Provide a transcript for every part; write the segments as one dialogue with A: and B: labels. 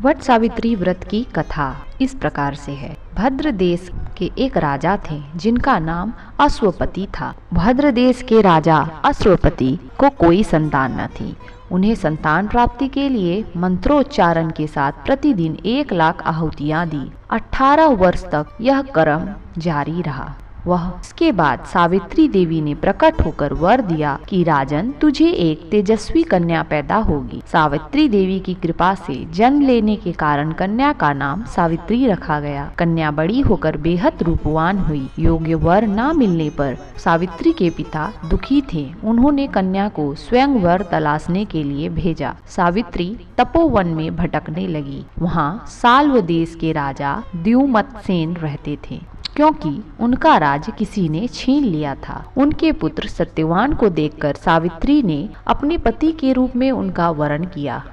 A: वट सावित्री व्रत की कथा इस प्रकार से है। भद्र देश के एक राजा थे जिनका नाम अश्वपति था। भद्र देश के राजा अश्वपति को कोई संतान न थी। उन्हें संतान प्राप्ति के लिए मंत्रोच्चारण के साथ प्रतिदिन 1,00,000 आहुतियां दी। 18 वर्ष तक यह क्रम जारी रहा। इसके बाद सावित्री देवी ने प्रकट होकर वर दिया कि राजन, तुझे एक तेजस्वी कन्या पैदा होगी। सावित्री देवी की कृपा से जन्म लेने के कारण कन्या का नाम सावित्री रखा गया। कन्या बड़ी होकर बेहद रूपवान हुई। योग्य वर न मिलने पर सावित्री के पिता दुखी थे। उन्होंने कन्या को स्वयं वर तलाशने के लिए भेजा। सावित्री तपोवन में भटकने लगी। वहाँ साल्व देश के राजा द्युमत्सेन रहते थे, क्योंकि उनका राज किसी ने छीन लिया था। उनके पुत्र सत्यवान को देखकर सावित्री ने अपने पति के रूप में उनका वरण किया।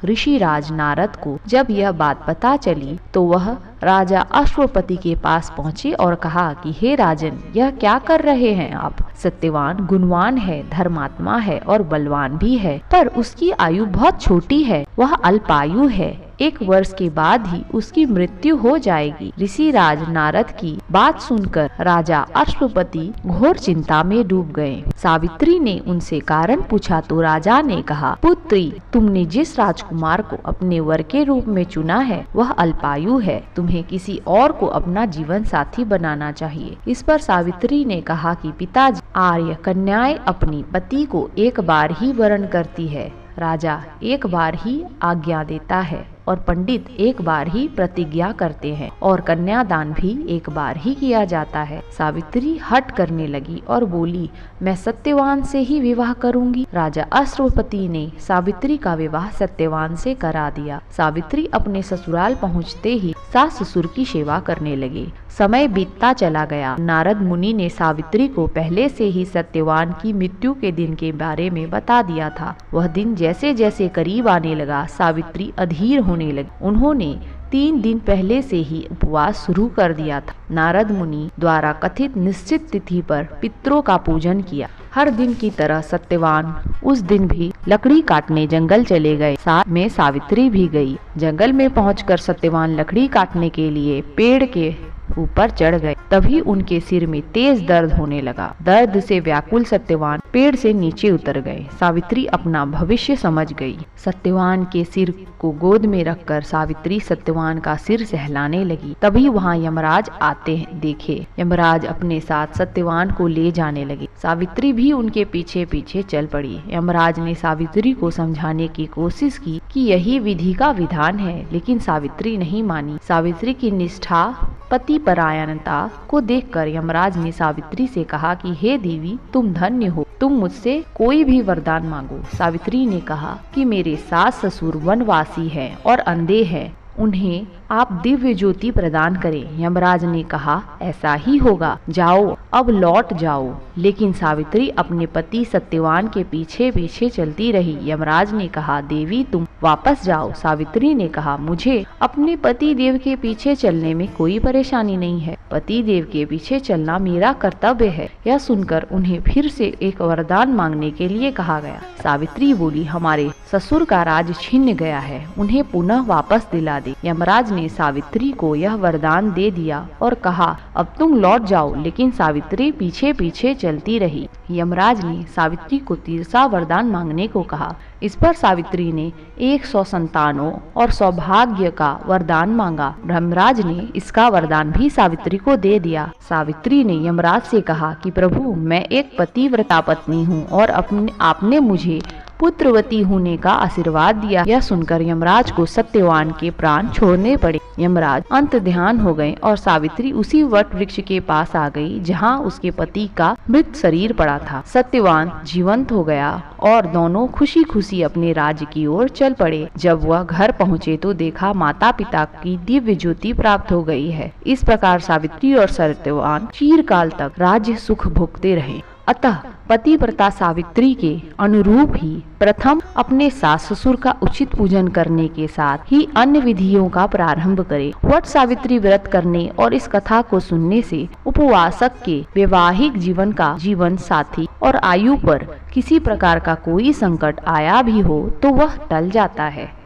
A: ऋषिराज नारद को जब यह बात पता चली तो वह राजा अश्वपति के पास पहुँचे और कहा कि हे राजन, यह क्या कर रहे हैं आप? सत्यवान गुणवान है, धर्मात्मा है और बलवान भी है, पर उसकी आयु बहुत छोटी है। वह अल्पायु है। 1 वर्ष के बाद ही उसकी मृत्यु हो जाएगी। ऋषिराज नारद की बात सुनकर राजा अश्वपति घोर चिंता में डूब गए। सावित्री ने उनसे कारण पूछा तो राजा ने कहा, पुत्री, तुमने जिस राजकुमार को अपने वर के रूप में चुना है वह अल्पायु है। तुम्हें किसी और को अपना जीवन साथी बनाना चाहिए। इस पर सावित्री ने कहा कि पिताजी, आर्य कन्याएं अपनी पति को एक बार ही वरण करती है। राजा एक बार ही आज्ञा देता है और पंडित एक बार ही प्रतिज्ञा करते हैं और कन्यादान भी एक बार ही किया जाता है। सावित्री हट करने लगी और बोली, मैं सत्यवान से ही विवाह करूंगी। राजा अश्वपति ने सावित्री का विवाह सत्यवान से करा दिया। सावित्री अपने ससुराल पहुंचते ही सास ससुर की सेवा करने लगे। समय बीतता चला गया। नारद मुनि ने सावित्री को पहले से ही सत्यवान की मृत्यु के दिन के बारे में बता दिया था। वह दिन जैसे जैसे करीब आने लगा, सावित्री अधीर होने लगी। उन्होंने 3 दिन पहले से ही उपवास शुरू कर दिया था। नारद मुनि द्वारा कथित निश्चित तिथि पर पितरों का पूजन किया। हर दिन की तरह सत्यवान उस दिन भी लकड़ी काटने जंगल चले गए। साथ में सावित्री भी गई। जंगल में पहुंचकर सत्यवान लकड़ी काटने के लिए पेड़ के ऊपर चढ़ गए। तभी उनके सिर में तेज दर्द होने लगा। दर्द से व्याकुल सत्यवान पेड़ से नीचे उतर गए। सावित्री अपना भविष्य समझ गई। सत्यवान के सिर को गोद में रखकर सावित्री सत्यवान का सिर सहलाने लगी। तभी वहाँ यमराज आते देखे। यमराज अपने साथ सत्यवान को ले जाने लगे। सावित्री भी उनके पीछे पीछे चल पड़ी। यमराज ने सावित्री को समझाने की कोशिश की कि यही विधि का विधान है, लेकिन सावित्री नहीं मानी। सावित्री की निष्ठा, पति परायणता को देखकर यमराज ने सावित्री से कहा कि हे देवी, तुम धन्य हो, तुम मुझसे कोई भी वरदान मांगो। सावित्री ने कहा कि मेरे सास ससुर वनवासी हैं और अंधे हैं, उन्हें आप दिव्य ज्योति प्रदान करें। यमराज ने कहा, ऐसा ही होगा, जाओ, अब लौट जाओ। लेकिन सावित्री अपने पति सत्यवान के पीछे पीछे चलती रही। यमराज ने कहा, देवी तुम वापस जाओ। सावित्री ने कहा, मुझे अपने पति देव के पीछे चलने में कोई परेशानी नहीं है। पति देव के पीछे चलना मेरा कर्तव्य है। यह सुनकर उन्हें फिर से एक वरदान मांगने के लिए कहा गया। सावित्री बोली, हमारे ससुर का राज छीन गया है, उन्हें पुनः वापस दिला दे। यमराज ने सावित्री को यह वरदान दे दिया और कहा, अब तुम लौट जाओ। लेकिन सावित्री पीछे पीछे चलती रही। यमराज ने सावित्री को तीसरा वरदान मांगने को कहा। इस पर सावित्री ने 100 संतानों और सौभाग्य का वरदान मांगा। ब्रह्मराज ने इसका वरदान भी सावित्री को दे दिया। सावित्री ने यमराज से कहा कि प्रभु, मैं एक पतिव्रता पत्नी हूँ और आपने मुझे पुत्रवती होने का आशीर्वाद दिया। यह सुनकर यमराज को सत्यवान के प्राण छोड़ने पड़े। यमराज अंत ध्यान हो गए और सावित्री उसी वट वृक्ष के पास आ गई जहाँ उसके पति का मृत शरीर पड़ा था। सत्यवान जीवंत हो गया और दोनों खुशी खुशी अपने राज्य की ओर चल पड़े। जब वह घर पहुँचे तो देखा माता पिता की दिव्य ज्योति प्राप्त हो गई है। इस प्रकार सावित्री और सत्यवान चिरकाल तक राज्य सुख भोगते रहे। अतः पतिव्रता सावित्री के अनुरूप ही प्रथम अपने सास ससुर का उचित पूजन करने के साथ ही अन्य विधियों का प्रारंभ करें। वट सावित्री व्रत करने और इस कथा को सुनने से उपवासक के वैवाहिक जीवन का जीवन साथी और आयु पर किसी प्रकार का कोई संकट आया भी हो तो वह टल जाता है।